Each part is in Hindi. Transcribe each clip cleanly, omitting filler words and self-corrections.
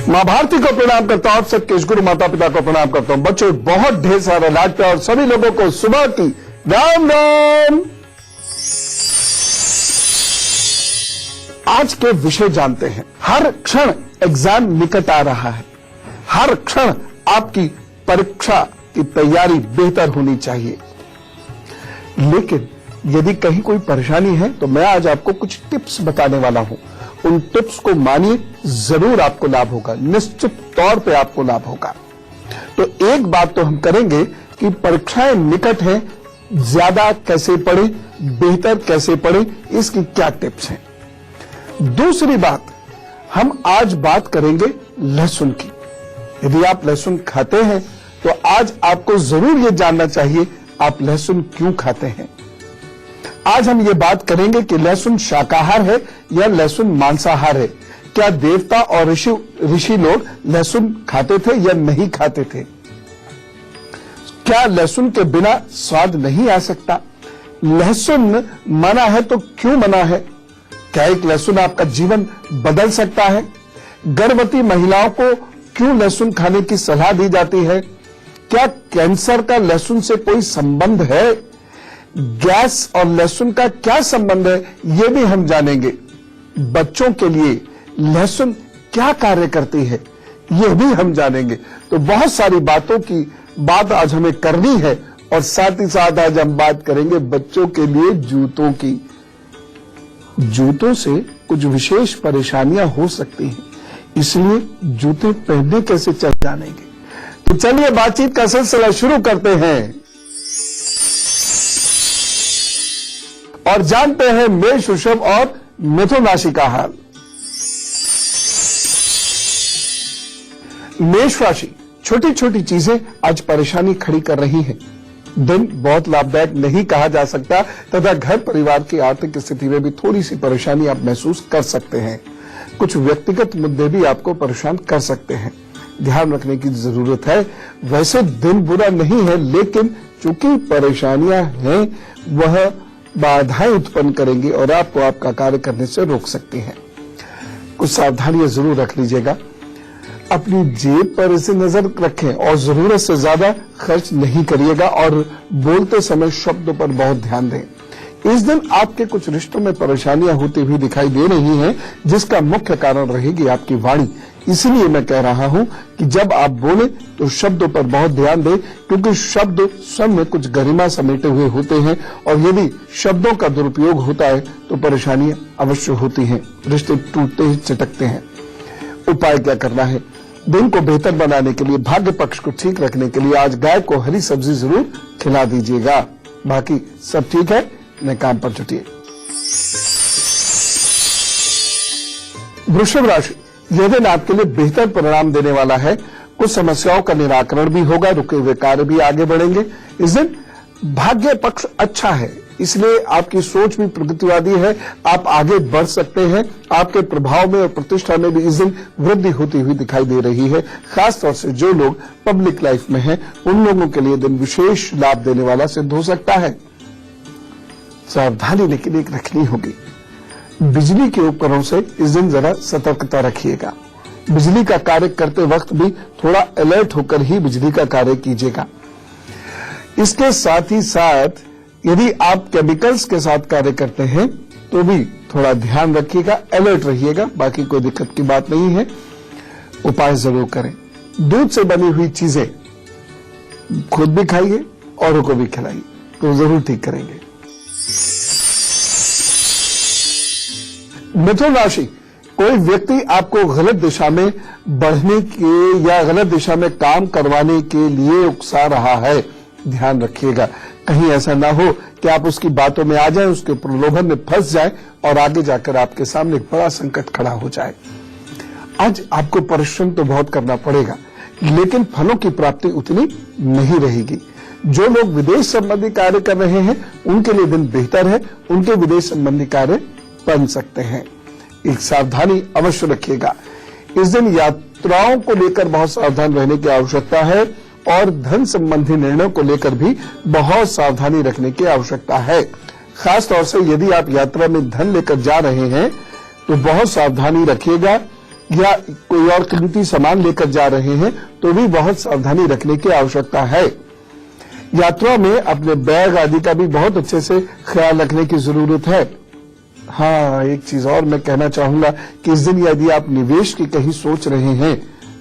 मां भारती को प्रणाम करता हूं, सबके इस गुरु माता पिता को प्रणाम करता हूं। बच्चों बहुत ढेर सारा लाड प्यार और सभी लोगों को सुबह की राम राम। आज के विषय जानते हैं। हर क्षण एग्जाम निकट आ रहा है, हर क्षण आपकी परीक्षा की तैयारी बेहतर होनी चाहिए। लेकिन यदि कहीं कोई परेशानी है तो मैं आज आपको कुछ टिप्स बताने वाला हूं। उन टिप्स को मानिए, जरूर आपको लाभ होगा, निश्चित तौर पे आपको लाभ होगा। तो एक बात तो हम करेंगे कि परीक्षाएं निकट हैं, ज्यादा कैसे पढ़े, बेहतर कैसे पढ़े, इसकी क्या टिप्स हैं। दूसरी बात, हम आज बात करेंगे लहसुन की। यदि आप लहसुन खाते हैं तो आज आपको जरूर यह जानना चाहिए आप लहसुन क्यों खाते हैं। आज हम ये बात करेंगे कि लहसुन शाकाहार है या लहसुन मांसाहार है। क्या देवता और ऋषि लोग लहसुन खाते थे या नहीं खाते थे। क्या लहसुन के बिना स्वाद नहीं आ सकता। लहसुन मना है तो क्यों मना है। क्या एक लहसुन आपका जीवन बदल सकता है। गर्भवती महिलाओं को क्यों लहसुन खाने की सलाह दी जाती है। क्या कैंसर का लहसुन से कोई संबंध है। गैस और लहसुन का क्या संबंध है, यह भी हम जानेंगे। बच्चों के लिए लहसुन क्या कार्य करती है, यह भी हम जानेंगे। तो बहुत सारी बातों की बात आज हमें करनी है और साथ ही साथ आज हम बात करेंगे बच्चों के लिए जूतों की। जूतों से कुछ विशेष परेशानियां हो सकती हैं, इसलिए जूते पहनने कैसे चल जानेंगे। तो चलिए बातचीत का सिलसिला शुरू करते हैं और जानते हैं मेष, वृषभ और मिथुन राशि का हाल। मेष राशि, छोटी छोटी चीजें आज परेशानी खड़ी कर रही हैं। दिन बहुत लाभदायक नहीं कहा जा सकता तथा घर परिवार की आर्थिक स्थिति में भी थोड़ी सी परेशानी आप महसूस कर सकते हैं। कुछ व्यक्तिगत मुद्दे भी आपको परेशान कर सकते हैं, ध्यान रखने की जरूरत है। वैसे दिन बुरा नहीं है, लेकिन चूंकि परेशानियां हैं वह बाधाएं उत्पन्न करेंगी और आपको आपका कार्य करने से रोक सकती हैं। कुछ सावधानियां जरूर रख लीजिएगा। अपनी जेब पर इसे नजर रखें और जरूरत से ज्यादा खर्च नहीं करिएगा और बोलते समय शब्दों पर बहुत ध्यान दें। इस दिन आपके कुछ रिश्तों में परेशानियां होती हुई दिखाई दे रही हैं, जिसका मुख्य कारण रहेगी आपकी वाणी। इसलिए मैं कह रहा हूं कि जब आप बोले तो शब्दों पर बहुत ध्यान दें, क्योंकि शब्द स्वयं में कुछ गरिमा समेटे हुए होते हैं और यदि शब्दों का दुरुपयोग होता है तो परेशानियां अवश्य होती हैं, रिश्ते टूटते ही चटकते हैं। उपाय क्या करना है। दिन को बेहतर बनाने के लिए, भाग्य पक्ष को ठीक रखने के लिए आज गाय को हरी सब्जी जरूर खिला दीजिएगा। बाकी सब ठीक है, अपने काम पर जुटिए। वृषभ राशि, यह दिन आपके लिए बेहतर परिणाम देने वाला है। कुछ समस्याओं का निराकरण भी होगा, रुके हुए कार्य भी आगे बढ़ेंगे। इस दिन भाग्य पक्ष अच्छा है, इसलिए आपकी सोच भी प्रगतिवादी है, आप आगे बढ़ सकते हैं। आपके प्रभाव में और प्रतिष्ठा में भी इस दिन वृद्धि होती हुई दिखाई दे रही है। खासतौर से जो लोग पब्लिक लाइफ में हैं, उन लोगों के लिए दिन विशेष लाभ देने वाला सिद्ध हो सकता है। सावधानी लेकिन एक रखनी होगी। बिजली के उपकरणों से इस दिन जरा सतर्कता रखिएगा। बिजली का कार्य करते वक्त भी थोड़ा अलर्ट होकर ही बिजली का कार्य कीजिएगा। इसके साथ ही साथ यदि आप केमिकल्स के साथ कार्य करते हैं तो भी थोड़ा ध्यान रखिएगा, अलर्ट रहिएगा। बाकी कोई दिक्कत की बात नहीं है। उपाय जरूर करें। दूध से बनी हुई चीजें खुद भी खाइए, औरों को भी खिलाइए, तो जरूर ठीक करेंगे। मिथुन राशि, कोई व्यक्ति आपको गलत दिशा में बढ़ने के या गलत दिशा में काम करवाने के लिए उकसा रहा है, ध्यान रखिएगा। कहीं ऐसा ना हो कि आप उसकी बातों में आ जाएं, उसके प्रलोभन में फंस जाएं और आगे जाकर आपके सामने एक बड़ा संकट खड़ा हो जाए। आज आपको परिश्रम तो बहुत करना पड़ेगा, लेकिन फलों की प्राप्ति उतनी नहीं रहेगी। जो लोग विदेश संबंधी कार्य कर रहे हैं उनके लिए दिन बेहतर है, उनके विदेश संबंधी कार्य बन सकते हैं। एक सावधानी अवश्य रखिएगा। इस दिन यात्राओं को लेकर बहुत सावधान रहने की आवश्यकता है और धन संबंधी निर्णयों को लेकर भी बहुत सावधानी रखने की आवश्यकता है। खास तौर से यदि आप यात्रा में धन लेकर जा रहे हैं तो बहुत सावधानी रखिएगा। या कोई और कीमती सामान लेकर जा रहे हैं तो भी बहुत सावधानी रखने की आवश्यकता है। यात्रा में अपने बैग आदि का भी बहुत अच्छे से ख्याल रखने की जरूरत है। हाँ, एक चीज और मैं कहना चाहूंगा कि इस दिन यदि आप निवेश की कहीं सोच रहे हैं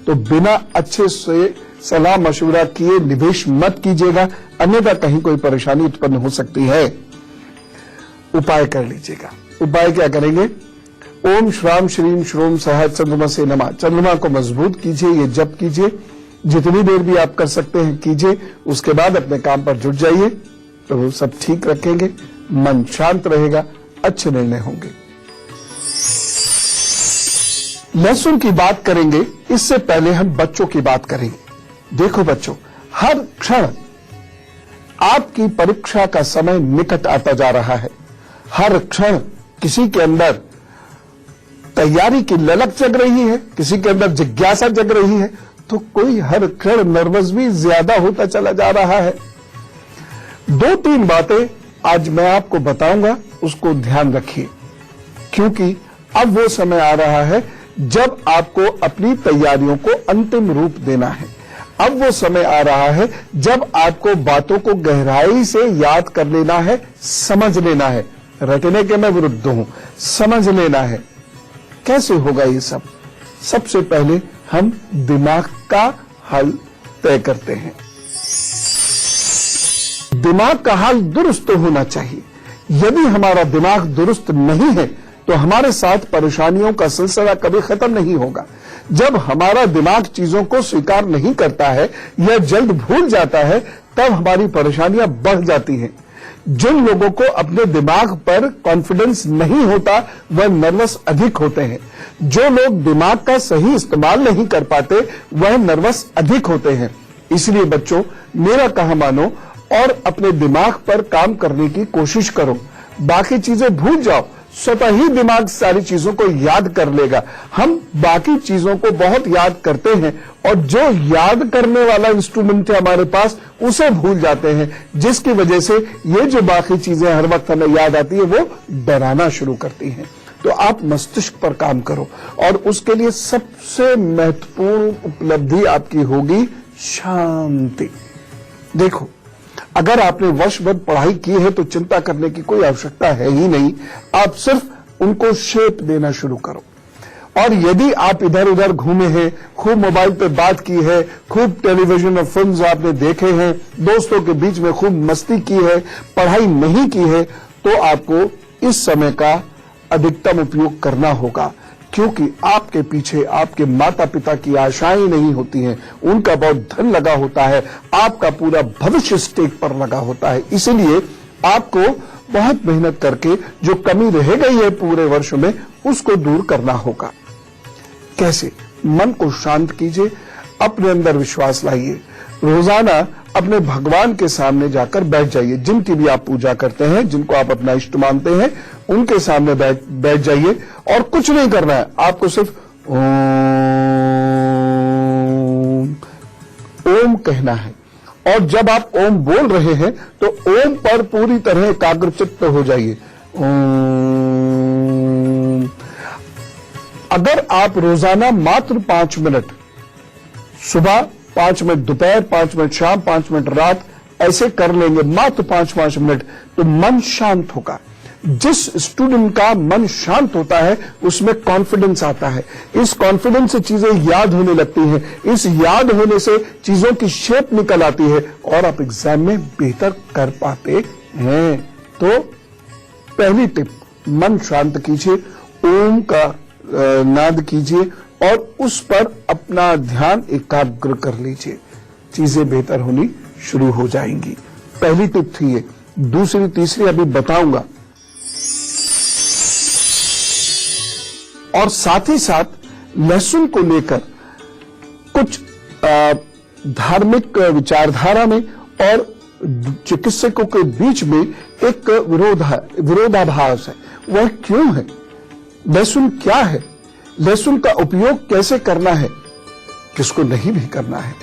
तो बिना अच्छे से सलाह मशवरा किए निवेश मत कीजिएगा, अन्यथा कहीं कोई परेशानी उत्पन्न हो सकती है। उपाय कर लीजिएगा। उपाय क्या करेंगे? ओम श्राम श्रीम श्रोम सह चंद्रमा से नमः। चंद्रमा को मजबूत कीजिए, ये जप कीजिए, जितनी देर भी आप कर सकते हैं कीजिए। उसके बाद अपने काम पर जुट जाइए तो सब ठीक रखेंगे, मन शांत रहेगा, अच्छे निर्णय होंगे। लहसुन की बात करेंगे, इससे पहले हम बच्चों की बात करेंगे। देखो बच्चों, हर क्षण आपकी परीक्षा का समय निकट आता जा रहा है। हर क्षण किसी के अंदर तैयारी की ललक जग रही है, किसी के अंदर जिज्ञासा जग रही है, तो कोई हर क्षण नर्वस भी ज्यादा होता चला जा रहा है। 2-3 बातें आज मैं आपको बताऊंगा, उसको ध्यान रखिए, क्योंकि अब वो समय आ रहा है जब आपको अपनी तैयारियों को अंतिम रूप देना है। अब वो समय आ रहा है जब आपको बातों को गहराई से याद कर लेना है, समझ लेना है। रटने के मैं विरुद्ध हूं, समझ लेना है। कैसे होगा ये सब? सबसे पहले हम दिमाग का हाल तय करते हैं। दिमाग का हाल दुरुस्त होना चाहिए। यदि हमारा दिमाग दुरुस्त नहीं है तो हमारे साथ परेशानियों का सिलसिला कभी खत्म नहीं होगा। जब हमारा दिमाग चीजों को स्वीकार नहीं करता है या जल्द भूल जाता है, तब हमारी परेशानियां बढ़ जाती हैं। जिन लोगों को अपने दिमाग पर कॉन्फिडेंस नहीं होता वह नर्वस अधिक होते हैं। जो लोग दिमाग का सही इस्तेमाल नहीं कर पाते वह नर्वस अधिक होते हैं। इसलिए बच्चों, मेरा कहा मानो और अपने दिमाग पर काम करने की कोशिश करो। बाकी चीजें भूल जाओ, स्वतः ही दिमाग सारी चीजों को याद कर लेगा। हम बाकी चीजों को बहुत याद करते हैं और जो याद करने वाला इंस्ट्रूमेंट है हमारे पास उसे भूल जाते हैं, जिसकी वजह से ये जो बाकी चीजें हर वक्त हमें याद आती है वो डराना शुरू करती हैं। तो आप मस्तिष्क पर काम करो और उसके लिए सबसे महत्वपूर्ण उपलब्धि आपकी होगी शांति। देखो, अगर आपने वर्ष भर पढ़ाई की है तो चिंता करने की कोई आवश्यकता है ही नहीं। आप सिर्फ उनको शेप देना शुरू करो। और यदि आप इधर उधर घूमे हैं, खूब मोबाइल पे बात की है, खूब टेलीविजन और फिल्म्स आपने देखे हैं, दोस्तों के बीच में खूब मस्ती की है, पढ़ाई नहीं की है, तो आपको इस समय का अधिकतम उपयोग करना होगा। क्योंकि आपके पीछे आपके माता पिता की आशाएं नहीं होती हैं, उनका बहुत धन लगा होता है, आपका पूरा भविष्य स्टेज पर लगा होता है। इसलिए आपको बहुत मेहनत करके जो कमी रह गई है पूरे वर्ष में उसको दूर करना होगा। कैसे? मन को शांत कीजिए, अपने अंदर विश्वास लाइए। रोजाना अपने भगवान के सामने जाकर बैठ जाइए। जिनकी भी आप पूजा करते हैं, जिनको आप अपना इष्ट मानते हैं, उनके सामने बैठ जाइए और कुछ नहीं करना है। आपको सिर्फ ओम कहना है। और जब आप ओम बोल रहे हैं तो ओम पर पूरी तरह एकाग्रचित्त हो जाइए। ओम। अगर आप रोजाना मात्र 5 मिनट सुबह, 5 मिनट दोपहर, 5 मिनट शाम, 5 मिनट रात ऐसे कर लेंगे, मात्र 5-5 मिनट, तो मन शांत होगा। जिस स्टूडेंट का मन शांत होता है उसमें कॉन्फिडेंस आता है। इस कॉन्फिडेंस से चीजें याद होने लगती हैं। इस याद होने से चीजों की शेप निकल आती है और आप एग्जाम में बेहतर कर पाते हैं। तो पहली टिप, मन शांत कीजिए, ओम का नाद कीजिए और उस पर अपना ध्यान एकाग्र कर लीजिए। चीजें बेहतर होनी शुरू हो जाएंगी। पहली टिप थी ये। दूसरी तीसरी अभी बताऊंगा। और साथ ही साथ लहसुन को लेकर कुछ धार्मिक विचारधारा में और चिकित्सकों के बीच में एक विरोधाभास है। वह क्यों है? लहसुन क्या है? लहसुन का उपयोग कैसे करना है, किसको नहीं भी करना है,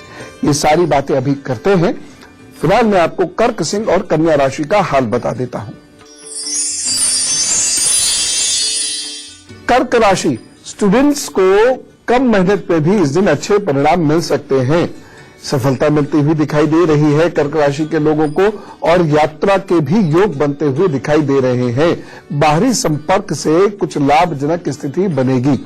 ये सारी बातें अभी करते हैं। फिलहाल मैं आपको कर्क सिंह और कन्या राशि का हाल बता देता हूं। कर्क राशि स्टूडेंट्स को कम मेहनत पे भी इस दिन अच्छे परिणाम मिल सकते हैं। सफलता मिलती हुई दिखाई दे रही है कर्क राशि के लोगों को और यात्रा के भी योग बनते हुए दिखाई दे रहे हैं। बाहरी संपर्क से कुछ लाभजनक स्थिति बनेगी।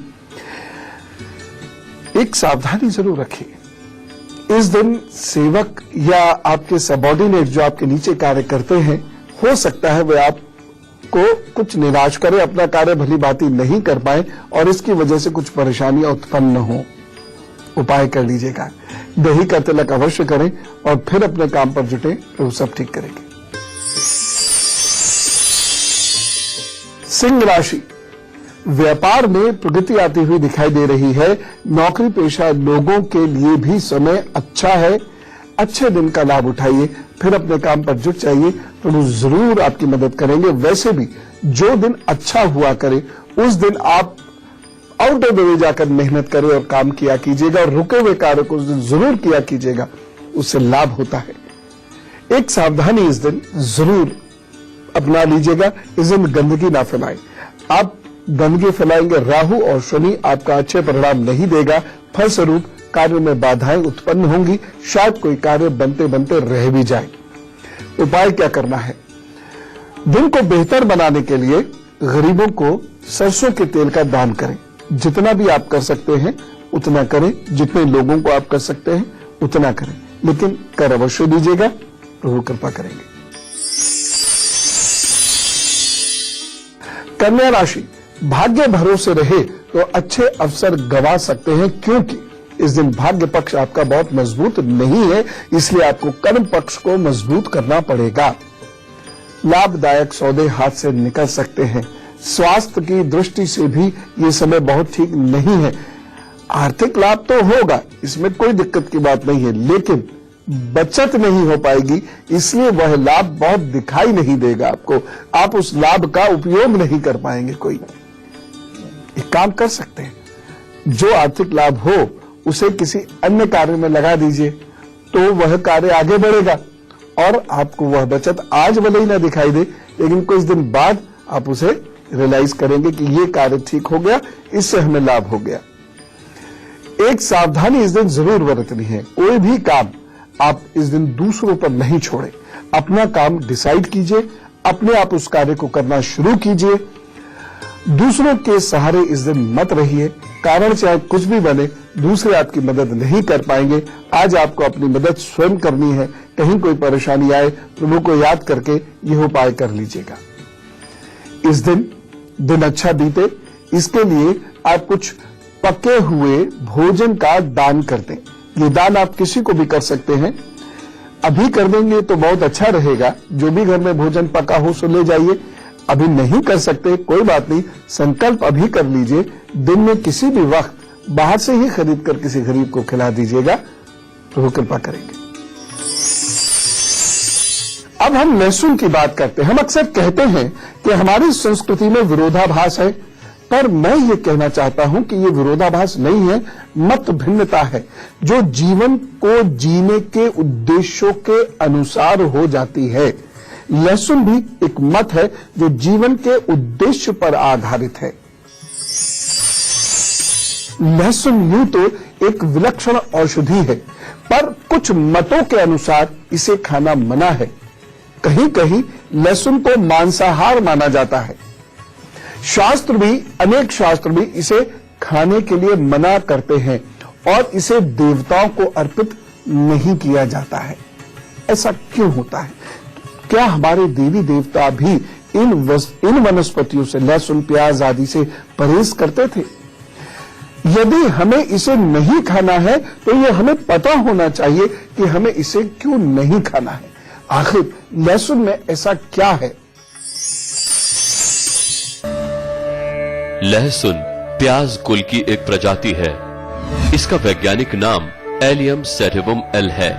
एक सावधानी जरूर रखिए। इस दिन सेवक या आपके सबॉर्डिनेट जो आपके नीचे कार्य करते हैं, हो सकता है वे आपको कुछ निराश करें, अपना कार्य भली भांति नहीं कर पाए और इसकी वजह से कुछ परेशानियां उत्पन्न हो। उपाय कर लीजिएगा। दही का तिलक अवश्य करें और फिर अपने काम पर जुटे, तो सब ठीक करेंगे। सिंह राशि, व्यापार में प्रगति आती हुई दिखाई दे रही है। नौकरी पेशा लोगों के लिए भी समय अच्छा है। अच्छे दिन का लाभ उठाइए, फिर अपने काम पर जुट जाइए, तो वो जरूर आपकी मदद करेंगे। वैसे भी जो दिन अच्छा हुआ करे उस दिन आप आउट ऑफ द वे जाकर मेहनत करें और काम किया कीजिएगा और रुके हुए कार्य को उस दिन जरूर किया कीजिएगा, उससे लाभ होता है। एक सावधानी इस दिन जरूर अपना लीजिएगा, इस दिन गंदगी ना फैलाएं। आप गंदगी फैलाएंगे, राहु और शनि आपका अच्छे परिणाम नहीं देगा। फलस्वरूप कार्य में बाधाएं उत्पन्न होंगी, शायद कोई कार्य बनते बनते रह भी जाए। उपाय क्या करना है? दिन को बेहतर बनाने के लिए गरीबों को सरसों के तेल का दान करें। जितना भी आप कर सकते हैं उतना करें, जितने लोगों को आप कर सकते हैं उतना करें, लेकिन कर अवश्य दीजिएगा, प्रभु कृपा करेंगे। कन्या राशि, भाग्य भरोसे रहे तो अच्छे अवसर गंवा सकते हैं, क्योंकि इस दिन भाग्य पक्ष आपका बहुत मजबूत नहीं है, इसलिए आपको कर्म पक्ष को मजबूत करना पड़ेगा। लाभदायक सौदे हाथ से निकल सकते हैं। स्वास्थ्य की दृष्टि से भी ये समय बहुत ठीक नहीं है। आर्थिक लाभ तो होगा, इसमें कोई दिक्कत की बात नहीं है, लेकिन बचत नहीं हो पाएगी, इसलिए वह लाभ बहुत दिखाई नहीं देगा आपको। आप उस लाभ का उपयोग नहीं कर पाएंगे। कोई एक काम कर सकते हैं, जो आर्थिक लाभ हो उसे किसी अन्य कार्य में लगा दीजिए, तो वह कार्य आगे बढ़ेगा और आपको वह बचत आज भले ही ना दिखाई दे, लेकिन कुछ दिन बाद आप उसे रियलाइज करेंगे कि ये कार्य ठीक हो गया, इससे हमें लाभ हो गया। एक सावधानी इस दिन जरूर बरतनी है। कोई भी काम आप इस दिन दूसरों पर नहीं छोड़े। अपना काम डिसाइड कीजिए, अपने आप उस कार्य को करना शुरू कीजिए। दूसरों के सहारे इस दिन मत रहिए। कारण चाहे कुछ भी बने, दूसरे आपकी मदद नहीं कर पाएंगे। आज आपको अपनी मदद स्वयं करनी है। कहीं कोई परेशानी आए, प्रभु को याद करके यह उपाय कर लीजिएगा। इस दिन अच्छा बीते, इसके लिए आप कुछ पके हुए भोजन का दान कर दें। ये दान आप किसी को भी कर सकते हैं। अभी कर देंगे तो बहुत अच्छा रहेगा। जो भी घर में भोजन पका हो सो ले जाइए। अभी नहीं कर सकते कोई बात नहीं, संकल्प अभी कर लीजिए। दिन में किसी भी वक्त बाहर से ही खरीद कर किसी गरीब को खिला दीजिएगा, तो वो कृपा करेंगे। अब हम लहसुन की बात करते हैं। हम अक्सर कहते हैं कि हमारी संस्कृति में विरोधाभास है, पर मैं ये कहना चाहता हूं कि ये विरोधाभास नहीं है, मत भिन्नता है, जो जीवन को जीने के उद्देश्यों के अनुसार हो जाती है। लहसुन भी एक मत है जो जीवन के उद्देश्य पर आधारित है। लहसुन यूं तो एक विलक्षण औषधि है, पर कुछ मतों के अनुसार इसे खाना मना है। कहीं कहीं लहसुन को मांसाहार माना जाता है। अनेक शास्त्र भी इसे खाने के लिए मना करते हैं और इसे देवताओं को अर्पित नहीं किया जाता है। ऐसा क्यों होता है? क्या हमारे देवी देवता भी इन वनस्पतियों से, लहसुन प्याज आदि से परहेज करते थे? यदि हमें इसे नहीं खाना है तो यह हमें पता होना चाहिए कि हमें इसे क्यों नहीं खाना है। आखिर लहसुन में ऐसा क्या है? लहसुन प्याज कुल की एक प्रजाति है। इसका वैज्ञानिक नाम एलियम सैटिवम एल है।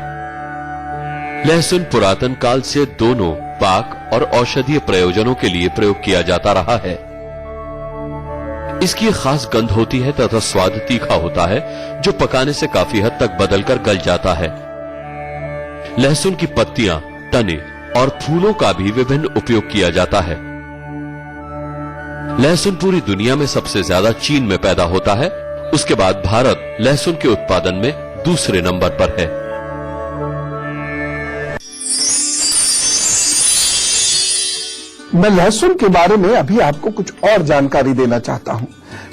लहसुन पुरातन काल से दोनों पाक और औषधीय प्रयोजनों के लिए प्रयोग किया जाता रहा है। इसकी खास गंध होती है तथा स्वाद तीखा होता है, जो पकाने से काफी हद तक बदलकर गल जाता है। लहसुन की पत्तियां, तने और फूलों का भी विभिन्न उपयोग किया जाता है। लहसुन पूरी दुनिया में सबसे ज्यादा चीन में पैदा होता है उसके बाद भारत लहसुन के उत्पादन में दूसरे नंबर पर है। मैं लहसुन के बारे में अभी आपको कुछ और जानकारी देना चाहता हूं।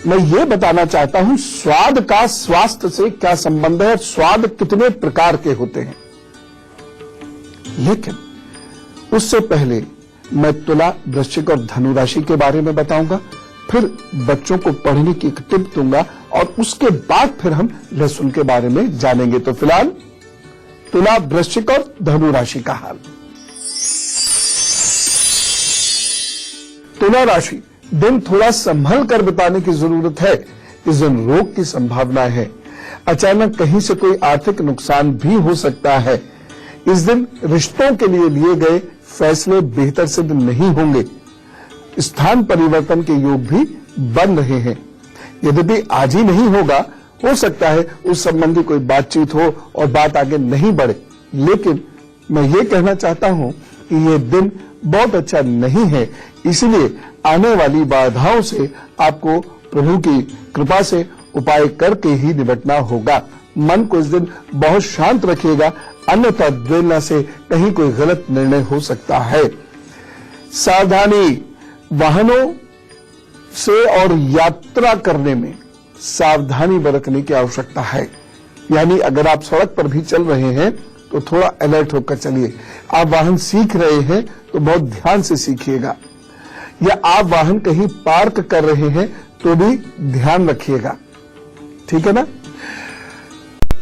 मैं ये बताना चाहता हूं स्वाद का स्वास्थ्य से क्या संबंध है, स्वाद कितने प्रकार के होते हैं। लेकिन उससे पहले मैं तुला, वृश्चिक और धनु राशि के बारे में बताऊंगा, फिर बच्चों को पढ़ने की एक टिप दूंगा और उसके बाद फिर हम लहसुन के बारे में जानेंगे। तो फिलहाल तुला, वृश्चिक और धनु राशि का हाल। तुला राशि, दिन थोड़ा संभल कर बिताने की जरूरत है। इस दिन रोग की संभावना है। अचानक कहीं से कोई आर्थिक नुकसान भी हो सकता है। इस दिन रिश्तों के लिए गए फैसले बेहतर सिद्ध नहीं होंगे। स्थान परिवर्तन के योग भी बन रहे हैं। यद्यपि आज ही नहीं होगा, हो सकता है उस संबंधी कोई बातचीत हो और बात आगे नहीं बढ़े, लेकिन मैं ये कहना चाहता हूं कि ये दिन बहुत अच्छा नहीं है। इसलिए आने वाली बाधाओं से आपको प्रभु की कृपा से उपाय करके ही निपटना होगा। मन को इस दिन बहुत शांत रखिएगा, अन्यथा द्वेलना से कहीं कोई गलत निर्णय हो सकता है। सावधानी, वाहनों से और यात्रा करने में सावधानी बरतने की आवश्यकता है। यानी अगर आप सड़क पर भी चल रहे हैं तो थोड़ा अलर्ट होकर चलिए। आप वाहन सीख रहे हैं तो बहुत ध्यान से सीखिएगा, या आप वाहन कहीं पार्क कर रहे हैं तो भी ध्यान रखिएगा, ठीक है ना।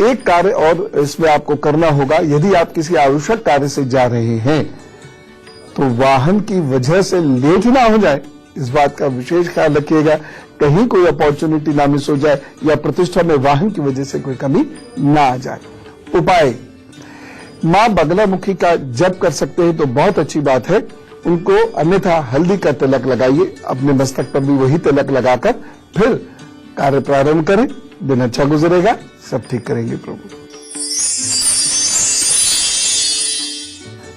एक कार्य और इसमें आपको करना होगा। यदि आप किसी आवश्यक कार्य से जा रहे हैं तो वाहन की वजह से लेट ना हो जाए, इस बात का विशेष ख्याल रखिएगा। कहीं कोई अपॉर्चुनिटी ना मिस हो जाए या प्रतिष्ठा में वाहन की वजह से कोई कमी ना आ जाए। उपाय, मां बगलामुखी का जप कर सकते हैं तो बहुत अच्छी बात है उनको, अन्यथा हल्दी का तिलक लगाइए अपने मस्तक पर भी, वही तिलक लगाकर फिर कार्य प्रारंभ करें। दिन अच्छा गुजरेगा, सब ठीक करेंगे प्रभु।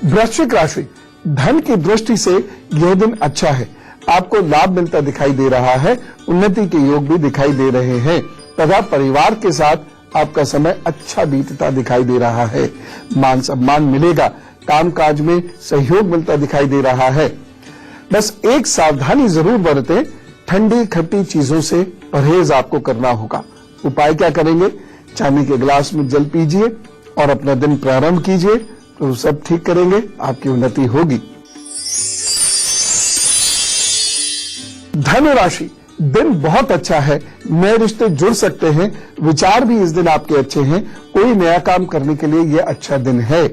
वृश्चिक राशि, धन की दृष्टि से यह दिन अच्छा है। आपको लाभ मिलता दिखाई दे रहा है, उन्नति के योग भी दिखाई दे रहे हैं तथा परिवार के साथ आपका समय अच्छा बीतता दिखाई दे रहा है। मान सम्मान मिलेगा, कामकाज में सहयोग मिलता दिखाई दे रहा है। बस एक सावधानी जरूर बरतें, ठंडी खट्टी चीजों से परहेज आपको करना होगा। उपाय क्या करेंगे, चांदी के गिलास में जल पीजिए और अपना दिन प्रारंभ कीजिए, तो सब ठीक करेंगे, आपकी उन्नति होगी। धनु राशि, दिन बहुत अच्छा है, नए रिश्ते जुड़ सकते हैं, विचार भी इस दिन आपके अच्छे हैं। कोई नया काम करने के लिए यह अच्छा दिन है।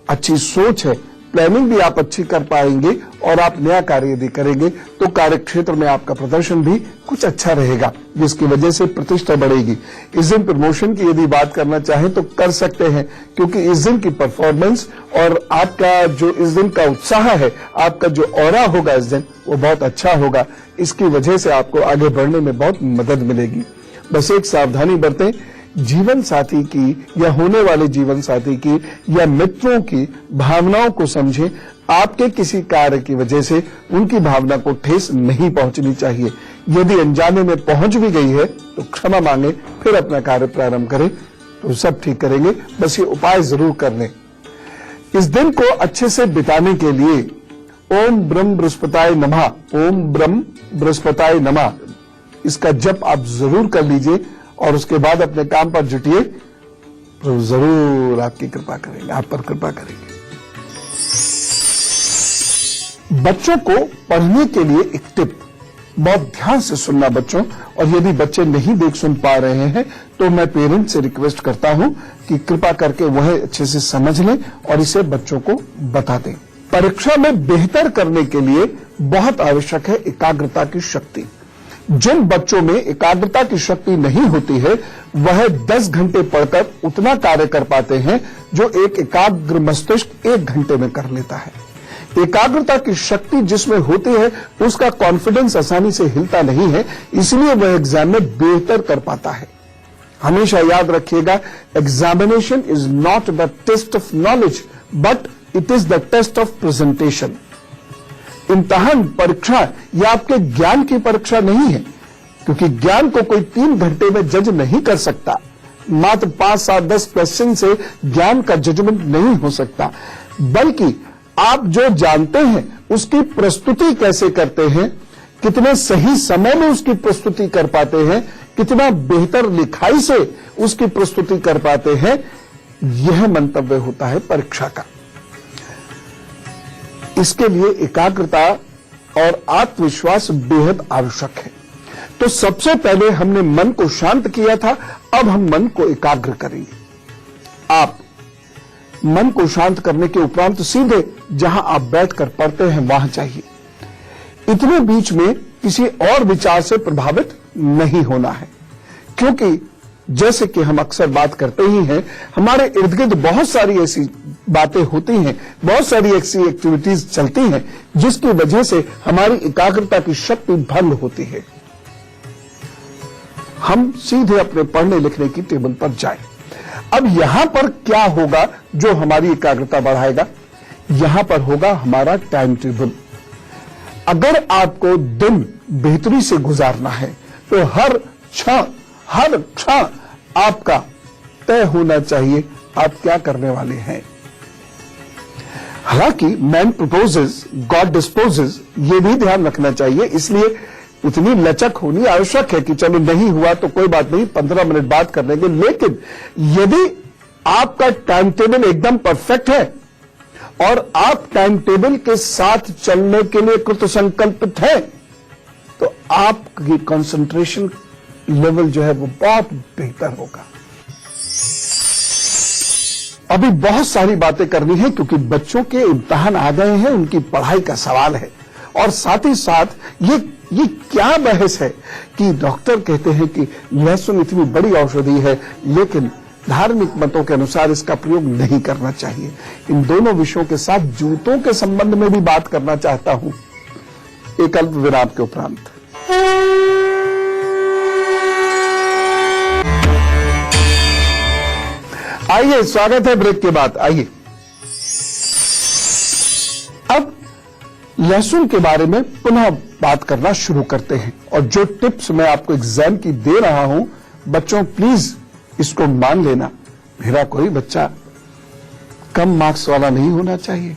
अच्छी सोच है, प्लानिंग भी आप अच्छी कर पाएंगे और आप नया कार्य यदि करेंगे तो कार्य क्षेत्र में आपका प्रदर्शन भी कुछ अच्छा रहेगा, जिसकी वजह से प्रतिष्ठा बढ़ेगी। इस दिन प्रमोशन की यदि बात करना चाहें तो कर सकते हैं, क्योंकि इस दिन की परफॉर्मेंस और आपका जो इस दिन का उत्साह है, आपका जो ऑरा होगा इस दिन, वो बहुत अच्छा होगा। इसकी वजह से आपको आगे बढ़ने में बहुत मदद मिलेगी। बस एक सावधानी बरतें, जीवन साथी की या होने वाले जीवन साथी की या मित्रों की भावनाओं को समझें। आपके किसी कार्य की वजह से उनकी भावना को ठेस नहीं पहुंचनी चाहिए। यदि अनजाने में पहुंच भी गई है तो क्षमा मांगे, फिर अपना कार्य प्रारंभ करें, तो सब ठीक करेंगे। बस ये उपाय जरूर कर लें। इस दिन को अच्छे से बिताने के लिए ओम ब्रह्म बृहस्पताय नमः, ओम ब्रह्म बृहस्पताय नमः, इसका जप आप जरूर कर लीजिए और उसके बाद अपने काम पर जुटिए, तो जरूर आपकी कृपा करेंगे, आप पर कृपा करेंगे। बच्चों को पढ़ने के लिए एक टिप, बहुत ध्यान से सुनना बच्चों, और यदि बच्चे नहीं देख सुन पा रहे हैं तो मैं पेरेंट्स से रिक्वेस्ट करता हूं कि कृपा करके वह अच्छे से समझ लें और इसे बच्चों को बता दें। परीक्षा में बेहतर करने के लिए बहुत आवश्यक है एकाग्रता की शक्ति। जिन बच्चों में एकाग्रता की शक्ति नहीं होती है वह 10 घंटे पढ़कर उतना कार्य कर पाते हैं जो एक एकाग्र मस्तिष्क 1 घंटे में कर लेता है। एकाग्रता की शक्ति जिसमें होती है उसका कॉन्फिडेंस आसानी से हिलता नहीं है, इसलिए वह एग्जाम में बेहतर कर पाता है। हमेशा याद रखिएगा, examination is not the test of knowledge but it is the test of presentation. इम्तिहान, परीक्षा, यह आपके ज्ञान की परीक्षा नहीं है। क्योंकि ज्ञान को कोई 3 घंटे में जज नहीं कर सकता। मात्र 5, 7, 10 क्वेश्चन से ज्ञान का जजमेंट नहीं हो सकता, बल्कि आप जो जानते हैं उसकी प्रस्तुति कैसे करते हैं, कितने सही समय में उसकी प्रस्तुति कर पाते हैं, कितना बेहतर लिखाई से उसकी प्रस्तुति कर पाते हैं, यह मंतव्य होता है परीक्षा का। इसके लिए एकाग्रता और आत्मविश्वास बेहद आवश्यक है। तो सबसे पहले हमने मन को शांत किया था, अब हम मन को एकाग्र करेंगे। आप मन को शांत करने के उपरांत सीधे जहां आप बैठकर पढ़ते हैं वहां चाहिए। इतने बीच में किसी और विचार से प्रभावित नहीं होना है, क्योंकि जैसे कि हम अक्सर बात करते ही हैं, हमारे इर्द गिर्द बहुत सारी ऐसी बातें होती हैं, बहुत सारी ऐसी एक्टिविटीज चलती हैं जिसकी वजह से हमारी एकाग्रता की शक्ति भंग होती है। हम सीधे अपने पढ़ने लिखने की टेबल पर जाएं। अब यहां पर क्या होगा जो हमारी एकाग्रता बढ़ाएगा? यहां पर होगा हमारा टाइम टेबल। अगर आपको दिन बेहतरी से गुजारना है तो हर क्षण आपका तय होना चाहिए आप क्या करने वाले हैं। हालांकि मैन प्रपोजेस गॉड डिस्पोजेस, ये भी ध्यान रखना चाहिए, इसलिए उतनी लचक होनी आवश्यक है कि चलो नहीं हुआ तो कोई बात नहीं, 15 मिनट बात कर लेंगे। लेकिन यदि आपका टाइम टेबल एकदम परफेक्ट है और आप टाइम टेबल के साथ चलने के लिए कृत संकल्पित है, तो आपकी कंसंट्रेशन लेवल जो है वो बहुत बेहतर होगा। अभी बहुत सारी बातें करनी है क्योंकि बच्चों के इम्तिहान आ गए हैं, उनकी पढ़ाई का सवाल है। और साथ ही साथ ये क्या बहस है कि डॉक्टर कहते हैं कि लहसुन इतनी बड़ी औषधि है, लेकिन धार्मिक मतों के अनुसार इसका प्रयोग नहीं करना चाहिए। इन दोनों विषयों के साथ जूतों के संबंध में भी बात करना चाहता हूं एक अल्प विराम के उपरांत। आइए, स्वागत है ब्रेक के बाद। आइए अब लहसुन के बारे में पुनः बात करना शुरू करते हैं। और जो टिप्स मैं आपको एग्जाम की दे रहा हूं, बच्चों प्लीज इसको मान लेना। मेरा कोई बच्चा कम मार्क्स वाला नहीं होना चाहिए।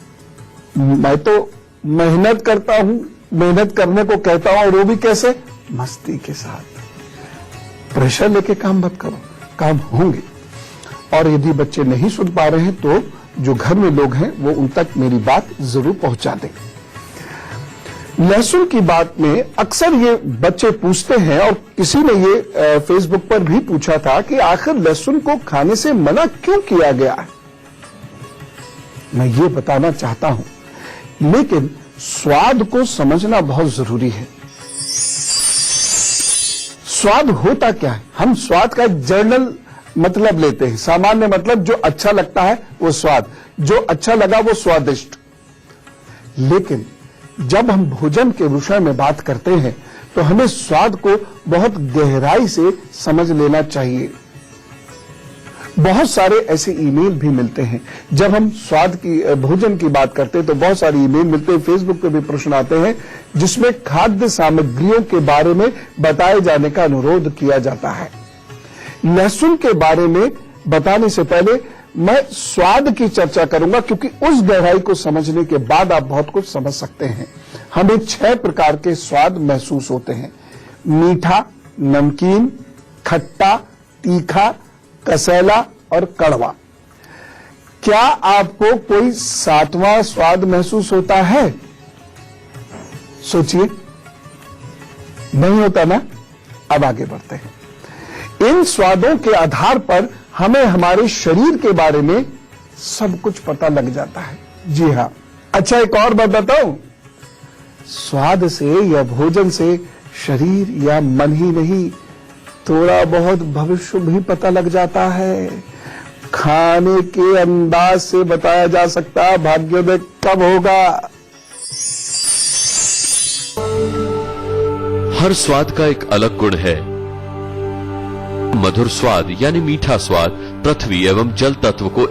मैं तो मेहनत करता हूं, मेहनत करने को कहता हूं, और वो भी कैसे? मस्ती के साथ। प्रेशर लेके काम मत करो, काम होंगे। और यदि बच्चे नहीं सुन पा रहे हैं तो जो घर में लोग हैं वो उन तक मेरी बात जरूर पहुंचा दें। लहसुन की बात में अक्सर ये बच्चे पूछते हैं, और किसी ने ये फेसबुक पर भी पूछा था कि आखिर लहसुन को खाने से मना क्यों किया गया है। मैं ये बताना चाहता हूं, लेकिन स्वाद को समझना बहुत जरूरी है। स्वाद होता क्या है? हम स्वाद का जनरल मतलब लेते हैं, सामान्य मतलब जो अच्छा लगता है वो स्वाद, जो अच्छा लगा वो स्वादिष्ट। लेकिन जब हम भोजन के विषय में बात करते हैं तो हमें स्वाद को बहुत गहराई से समझ लेना चाहिए। बहुत सारे ऐसे ईमेल भी मिलते हैं जब हम स्वाद की भोजन की बात करते हैं, तो बहुत सारे ईमेल मिलते हैं, फेसबुक पे भी प्रश्न आते हैं जिसमें खाद्य सामग्रियों के बारे में बताए जाने का अनुरोध किया जाता है। लहसुन के बारे में बताने से पहले मैं स्वाद की चर्चा करूंगा, क्योंकि उस गहराई को समझने के बाद आप बहुत कुछ समझ सकते हैं। हमें 6 प्रकार के स्वाद महसूस होते हैं: मीठा, नमकीन, खट्टा, तीखा, कसैला और कड़वा। क्या आपको कोई 7वां स्वाद महसूस होता है? सोचिए, नहीं होता ना? अब आगे बढ़ते हैं। इन स्वादों के आधार पर हमें हमारे शरीर के बारे में सब कुछ पता लग जाता है। जी हां। अच्छा, एक और बात बताऊं, स्वाद से या भोजन से शरीर या मन ही नहीं, थोड़ा बहुत भविष्य भी पता लग जाता है। खाने के अंदाज से बताया जा सकता है भाग्योदय कब होगा। हर स्वाद का एक अलग गुण है। मधुर स्वाद यानी मीठा स्वाद पृथ्वी एवं जल तत्व को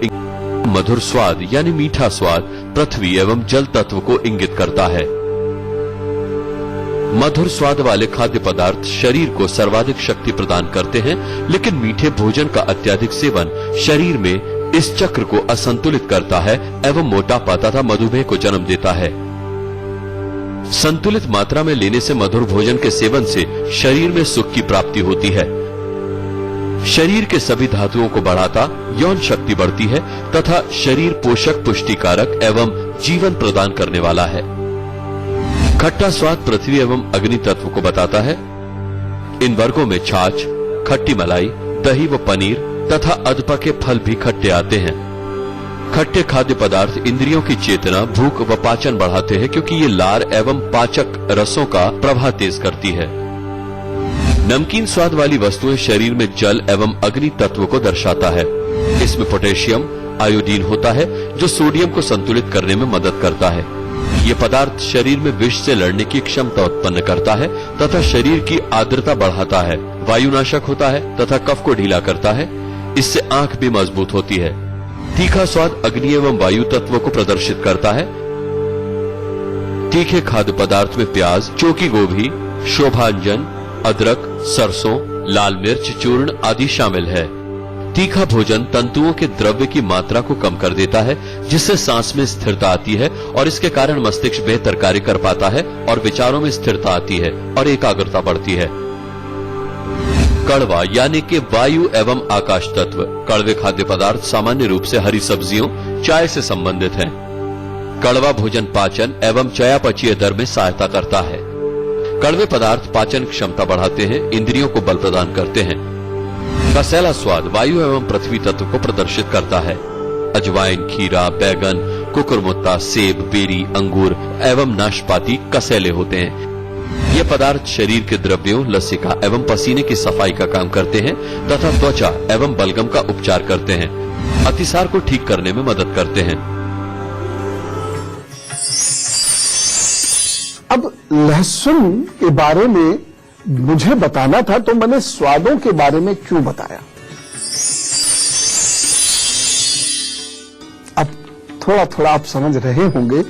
मधुर स्वाद यानी मीठा स्वाद पृथ्वी एवं जल तत्व को इंगित करता है। मधुर स्वाद वाले खाद्य पदार्थ शरीर को सर्वाधिक शक्ति प्रदान करते हैं, लेकिन मीठे भोजन का अत्यधिक सेवन शरीर में इस चक्र को असंतुलित करता है एवं मोटापा तथा मधुमेह को जन्म देता है। संतुलित मात्रा में लेने से मधुर भोजन के सेवन से शरीर में सुख की प्राप्ति होती है, शरीर के सभी धातुओं को बढ़ाता, यौन शक्ति बढ़ती है तथा शरीर पोषक, पुष्टिकारक एवं जीवन प्रदान करने वाला है। खट्टा स्वाद पृथ्वी एवं अग्नि तत्व को बताता है। इन वर्गों में छाछ, खट्टी मलाई, दही व पनीर तथा अधपके फल भी खट्टे आते हैं। खट्टे खाद्य पदार्थ इंद्रियों की चेतना, भूख व पाचन बढ़ाते हैं, क्योंकि ये लार एवं पाचक रसों का प्रवाह तेज करती है। नमकीन स्वाद वाली वस्तुएं शरीर में जल एवं अग्नि तत्व को दर्शाता है। इसमें पोटेशियम, आयोडीन होता है जो सोडियम को संतुलित करने में मदद करता है। ये पदार्थ शरीर में विष से लड़ने की क्षमता उत्पन्न करता है तथा शरीर की आर्द्रता बढ़ाता है, वायुनाशक होता है तथा कफ को ढीला करता है। इससे आंख भी मजबूत होती है। तीखा स्वाद अग्नि एवं वायु तत्व को प्रदर्शित करता है। तीखे खाद्य पदार्थ में प्याज, चौकी गोभी, शोभांजन, अदरक, सरसों, लाल मिर्च चूर्ण आदि शामिल है। तीखा भोजन तंतुओं के द्रव्य की मात्रा को कम कर देता है, जिससे सांस में स्थिरता आती है और इसके कारण मस्तिष्क बेहतर कार्य कर पाता है और विचारों में स्थिरता आती है और एकाग्रता बढ़ती है। कड़वा यानी कि वायु एवं आकाश तत्व। कड़वे खाद्य पदार्थ सामान्य रूप से हरी सब्जियों, चाय से संबंधित हैं। कड़वा भोजन पाचन एवं चयापचय दर में सहायता करता है। कड़वे पदार्थ पाचन क्षमता बढ़ाते हैं, इंद्रियों को बल प्रदान करते हैं। कसैला स्वाद वायु एवं पृथ्वी तत्व को प्रदर्शित करता है। अजवाइन, खीरा, बैगन, कुकुरमुत्ता, सेब, बेरी, अंगूर एवं नाशपाती कसैले होते हैं। ये पदार्थ शरीर के द्रव्यों, लसिका एवं पसीने की सफाई का काम करते हैं तथा त्वचा एवं बलगम का उपचार करते हैं। अतिसार को ठीक करने में मदद करते हैं। अब लहसुन के बारे में मुझे बताना था, तो मैंने स्वादों के बारे में क्यों बताया। अब थोड़ा थोड़ा आप समझ रहे होंगे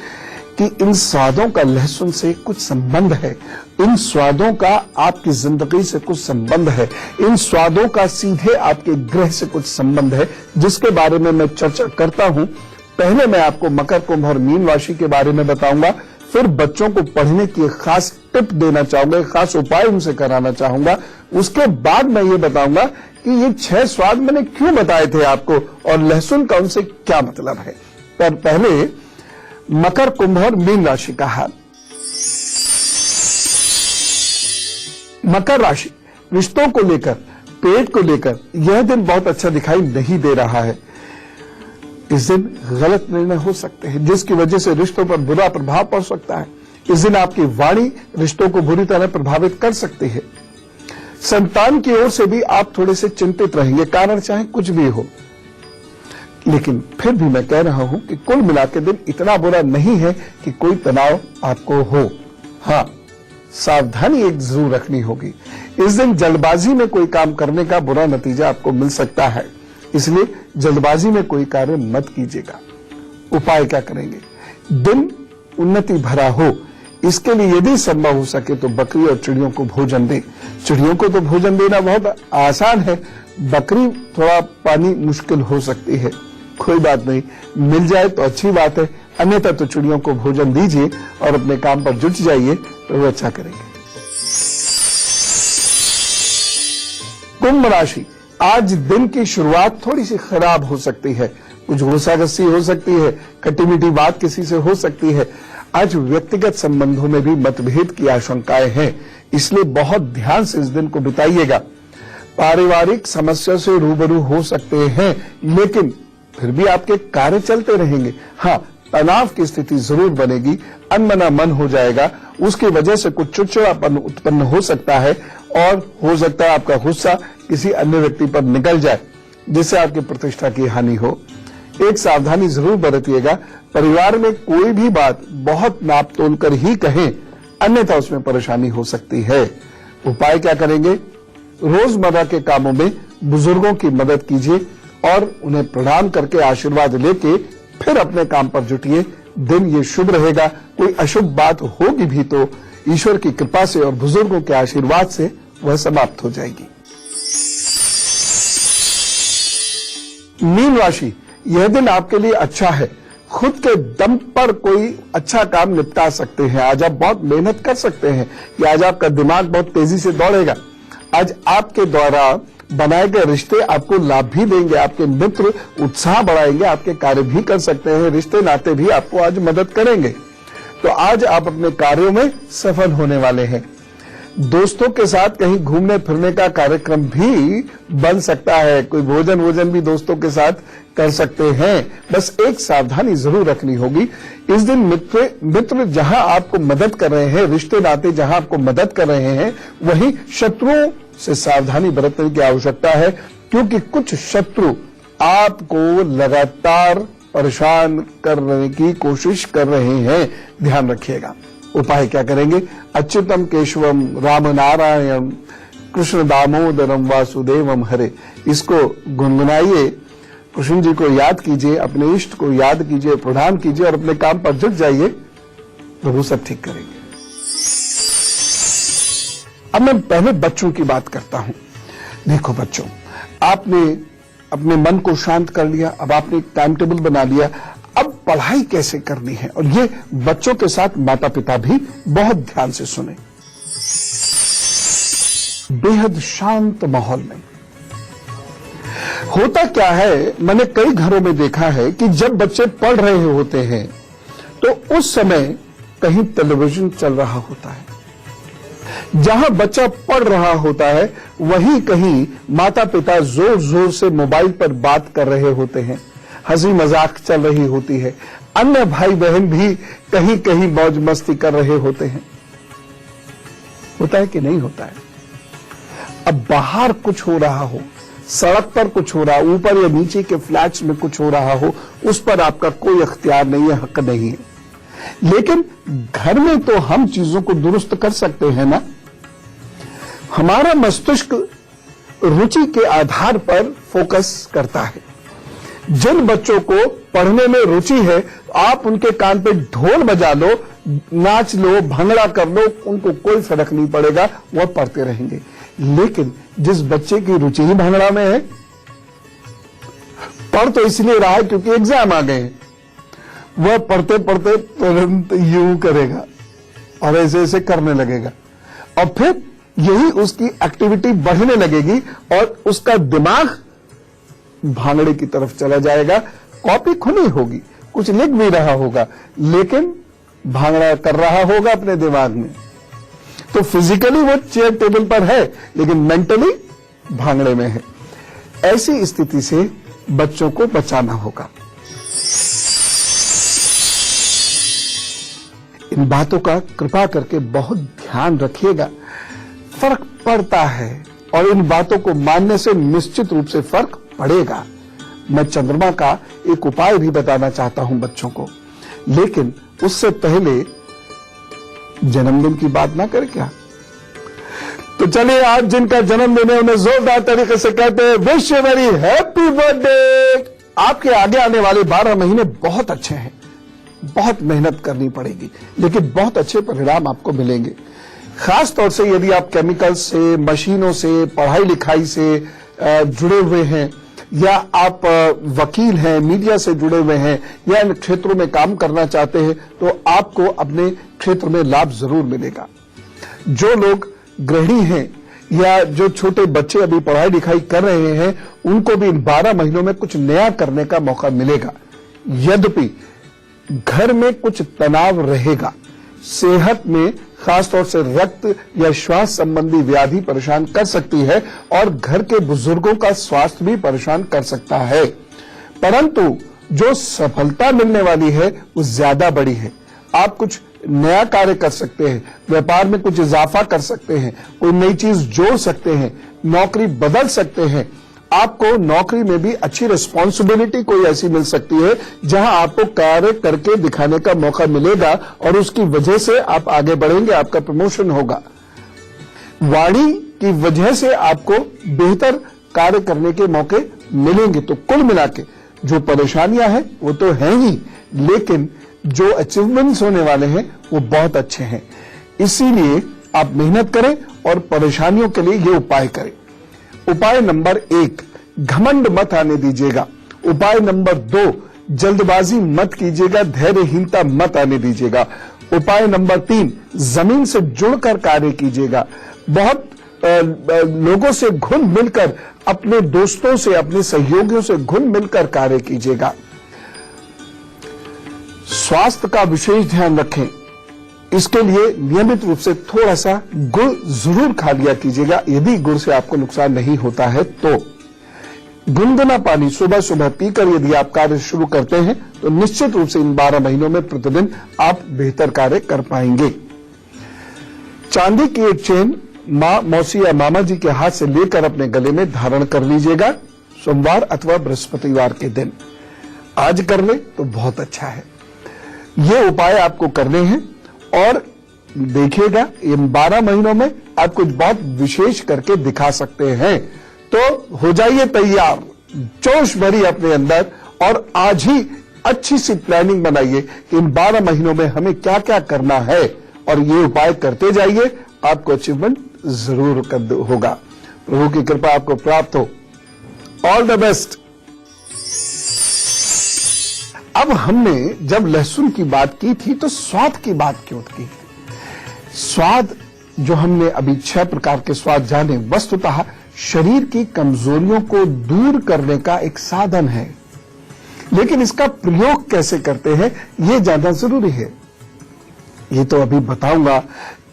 कि इन स्वादों का लहसुन से कुछ संबंध है, इन स्वादों का आपकी जिंदगी से कुछ संबंध है, इन स्वादों का सीधे आपके ग्रह से कुछ संबंध है, जिसके बारे में मैं चर्चा करता हूं। पहले मैं आपको मकर, कुंभ और मीन राशि के बारे में बताऊंगा, फिर बच्चों को पढ़ने की एक खास टिप देना चाहूंगा, एक खास उपाय उनसे कराना चाहूंगा। उसके बाद मैं ये बताऊंगा कि ये 6 स्वाद मैंने क्यों बताए थे आपको और लहसुन का उनसे क्या मतलब है। पर पहले मकर, कुंभ और मीन राशि का हाल। मकर राशि, रिश्तों को लेकर, पेट को लेकर यह दिन बहुत अच्छा दिखाई नहीं दे रहा है। इस दिन गलत निर्णय हो सकते हैं, जिसकी वजह से रिश्तों पर बुरा प्रभाव पड़ सकता है। इस दिन आपकी वाणी रिश्तों को बुरी तरह प्रभावित कर सकती है। संतान की ओर से भी आप थोड़े से चिंतित रहेंगे, कारण चाहे कुछ भी हो। लेकिन फिर भी मैं कह रहा हूं कि कुल मिलाकर दिन इतना बुरा नहीं है कि कोई तनाव आपको हो। हाँ, सावधानी एक जरूर रखनी होगी। इस दिन जल्दबाजी में कोई काम करने का बुरा नतीजा आपको मिल सकता है, इसलिए जल्दबाजी में कोई कार्य मत कीजिएगा। उपाय क्या करेंगे? दिन उन्नति भरा हो, इसके लिए यदि संभव हो सके तो बकरी और चिड़ियों को भोजन दें। चिड़ियों को तो भोजन देना बहुत आसान है, बकरी थोड़ा पानी मुश्किल हो सकती है। कोई बात नहीं, मिल जाए तो अच्छी बात है, अन्यथा तो चिड़ियों को भोजन दीजिए और अपने काम पर जुट जाइए, तो वो अच्छा करेंगे। कुंभ राशि, आज दिन की शुरुआत थोड़ी सी खराब हो सकती है, कुछ गुस्सागस्सी हो सकती है, खट्टी मीठी बात किसी से हो सकती है। आज व्यक्तिगत संबंधों में भी मतभेद की आशंकाएं हैं, इसलिए बहुत ध्यान से इस दिन को बिताइएगा। पारिवारिक समस्या से रूबरू हो सकते हैं, लेकिन फिर भी आपके कार्य चलते रहेंगे। हाँ, तनाव की स्थिति जरूर बनेगी, अनमना मन हो जाएगा, उसकी वजह से कुछ चिड़चिड़ापन उत्पन्न हो सकता है और हो सकता है आपका गुस्सा किसी अन्य व्यक्ति पर निकल जाए, जिससे आपकी प्रतिष्ठा की हानि हो। एक सावधानी जरूर बरतिएगा, परिवार में कोई भी बात बहुत नाप तोल कर ही कहें, अन्यथा उसमें परेशानी हो सकती है। उपाय क्या करेंगे? रोजमर्रा के कामों में बुजुर्गों की मदद कीजिए और उन्हें प्रणाम करके आशीर्वाद लेके फिर अपने काम पर जुटिए। दिन ये शुभ रहेगा। कोई अशुभ बात होगी भी तो ईश्वर की कृपा से और बुजुर्गों के आशीर्वाद से वह समाप्त हो जाएगी। मीन राशि, यह दिन आपके लिए अच्छा है। खुद के दम पर कोई अच्छा काम निपटा सकते हैं। आज आप बहुत मेहनत कर सकते हैं कि आज आपका दिमाग बहुत तेजी से दौड़ेगा। आज आपके द्वारा बनाए गए रिश्ते आपको लाभ भी देंगे। आपके मित्र उत्साह बढ़ाएंगे, आपके कार्य भी कर सकते हैं। रिश्ते नाते भी आपको आज मदद करेंगे। तो आज आप अपने कार्यों में सफल होने वाले हैं। दोस्तों के साथ कहीं घूमने फिरने का कार्यक्रम भी बन सकता है। कोई भोजन भी दोस्तों के साथ कर सकते हैं। बस एक सावधानी जरूर रखनी होगी। इस दिन मित्र जहां आपको मदद कर रहे हैं, रिश्ते नाते जहां आपको मदद कर रहे हैं, वहीं शत्रुओं से सावधानी बरतने की आवश्यकता है, क्योंकि कुछ शत्रु आपको लगातार परेशान करने की कोशिश कर रहे हैं। ध्यान रखिएगा। उपाय क्या करेंगे? अच्युतम केशवम राम नारायण कृष्ण दामोदरम वासुदेवम हरे, इसको गुनगुनाइए, कृष्ण जी को याद कीजिए, अपने इष्ट को याद कीजिए, प्रणाम कीजिए और अपने काम पर जुट जाइए। प्रभु सब ठीक करेंगे। अब मैं पहले बच्चों की बात करता हूं। देखो बच्चों, आपने अपने मन को शांत कर लिया, अब आपने एक टाइम टेबल बना लिया, अब पढ़ाई कैसे करनी है, और ये बच्चों के साथ माता पिता भी बहुत ध्यान से सुने। बेहद शांत माहौल में होता क्या है, मैंने कई घरों में देखा है कि जब बच्चे पढ़ रहे होते हैं तो उस समय कहीं टेलीविजन चल रहा होता है। जहां बच्चा पढ़ रहा होता है वहीं कहीं माता पिता जोर जोर से मोबाइल पर बात कर रहे होते हैं, हंसी मजाक चल रही होती है, अन्य भाई बहन भी कहीं कहीं मौज मस्ती कर रहे होते हैं। होता है कि नहीं होता है? अब बाहर कुछ हो रहा हो, सड़क पर कुछ हो रहा, ऊपर या नीचे के फ्लैट्स में कुछ हो रहा हो, उस पर आपका कोई अख्तियार नहीं है, हक नहीं है। लेकिन घर में तो हम चीजों को दुरुस्त कर सकते हैं ना। हमारा मस्तिष्क रुचि के आधार पर फोकस करता है। जिन बच्चों को पढ़ने में रुचि है, आप उनके कान पे ढोल बजा लो, नाच लो, भंगड़ा कर लो, उनको कोई फर्क नहीं पड़ेगा, वह पढ़ते रहेंगे। लेकिन जिस बच्चे की रुचि ही भंगड़ा में है, पढ़ तो इसलिए रहा है क्योंकि एग्जाम आ गए, वह पढ़ते पढ़ते तुरंत यूं करेगा और ऐसे ऐसे करने लगेगा, और फिर यही उसकी एक्टिविटी बढ़ने लगेगी और उसका दिमाग भांगड़े की तरफ चला जाएगा। कॉपी खुली होगी, कुछ लिख भी रहा होगा, लेकिन भांगड़ा कर रहा होगा अपने दिमाग में। तो फिजिकली वो चेयर टेबल पर है, लेकिन मेंटली भांगड़े में है। ऐसी स्थिति से बच्चों को बचाना होगा। इन बातों का कृपा करके बहुत ध्यान रखिएगा। फर्क पड़ता है और इन बातों को मानने से निश्चित रूप से फर्क पड़ेगा। मैं चंद्रमा का एक उपाय भी बताना चाहता हूं बच्चों को, लेकिन उससे पहले जन्मदिन की बात ना करें क्या? तो चलिए, आज जिनका जन्मदिन है उन्हें जोरदार तरीके से कहते हैं wish you very happy birthday. आपके आगे आने वाले 12 महीने बहुत अच्छे हैं। बहुत मेहनत करनी पड़ेगी, लेकिन बहुत अच्छे परिणाम आपको मिलेंगे। खास तौर से यदि आप केमिकल से, मशीनों से, पढ़ाई लिखाई से जुड़े हुए हैं, या आप वकील हैं, मीडिया से जुड़े हुए हैं, या इन क्षेत्रों में काम करना चाहते हैं, तो आपको अपने क्षेत्र में लाभ जरूर मिलेगा। जो लोग गृहिणी हैं या जो छोटे बच्चे अभी पढ़ाई लिखाई कर रहे हैं, उनको भी इन 12 महीनों में कुछ नया करने का मौका मिलेगा। यद्यपि घर में कुछ तनाव रहेगा। सेहत में खासतौर से रक्त या श्वास संबंधी व्याधि परेशान कर सकती है और घर के बुजुर्गों का स्वास्थ्य भी परेशान कर सकता है, परंतु जो सफलता मिलने वाली है वो ज्यादा बड़ी है। आप कुछ नया कार्य कर सकते हैं, व्यापार में कुछ इजाफा कर सकते हैं, कोई नई चीज जोड़ सकते हैं, नौकरी बदल सकते हैं। आपको नौकरी में भी अच्छी रिस्पॉन्सिबिलिटी कोई ऐसी मिल सकती है जहां आपको कार्य करके दिखाने का मौका मिलेगा और उसकी वजह से आप आगे बढ़ेंगे, आपका प्रमोशन होगा। वाणी की वजह से आपको बेहतर कार्य करने के मौके मिलेंगे। तो कुल मिला के जो परेशानियां हैं वो तो हैं ही, लेकिन जो अचीवमेंट्स होने वाले हैं वो बहुत अच्छे हैं। इसीलिए आप मेहनत करें और परेशानियों के लिए ये उपाय करें। उपाय नंबर 1, घमंड मत आने दीजिएगा। उपाय नंबर 2, जल्दबाजी मत कीजिएगा, धैर्यहीनता मत आने दीजिएगा। उपाय नंबर 3, जमीन से जुड़कर कार्य कीजिएगा। बहुत लोगों से घुल मिलकर, अपने दोस्तों से, अपने सहयोगियों से घुल मिलकर कार्य कीजिएगा। स्वास्थ्य का विशेष ध्यान रखें। इसके लिए नियमित रूप से थोड़ा सा गुड़ जरूर खा लिया कीजिएगा। यदि गुड़ से आपको नुकसान नहीं होता है तो गुनगुना पानी सुबह सुबह पीकर यदि आप कार्य शुरू करते हैं तो निश्चित रूप से इन 12 महीनों में प्रतिदिन आप बेहतर कार्य कर पाएंगे। चांदी की एक चेन माँ, मौसी या मामा जी के हाथ से लेकर अपने गले में धारण कर लीजिएगा सोमवार अथवा बृहस्पतिवार के दिन। आज कर ले तो बहुत अच्छा है। ये उपाय आपको करने हैं और देखिएगा इन 12 महीनों में आप कुछ बहुत विशेष करके दिखा सकते हैं। तो हो जाइए तैयार, जोश भरी अपने अंदर, और आज ही अच्छी सी प्लानिंग बनाइए कि इन 12 महीनों में हमें क्या क्या करना है, और ये उपाय करते जाइए, आपको अचीवमेंट जरूर होगा। प्रभु की कृपा आपको प्राप्त हो। All the best. अब हमने जब लहसुन की बात की थी तो स्वाद की बात क्यों की? स्वाद जो हमने अभी 6 प्रकार के स्वाद जाने, वस्तुतः शरीर की कमजोरियों को दूर करने का एक साधन है, लेकिन इसका प्रयोग कैसे करते हैं ये जानना जरूरी है। ये तो अभी बताऊंगा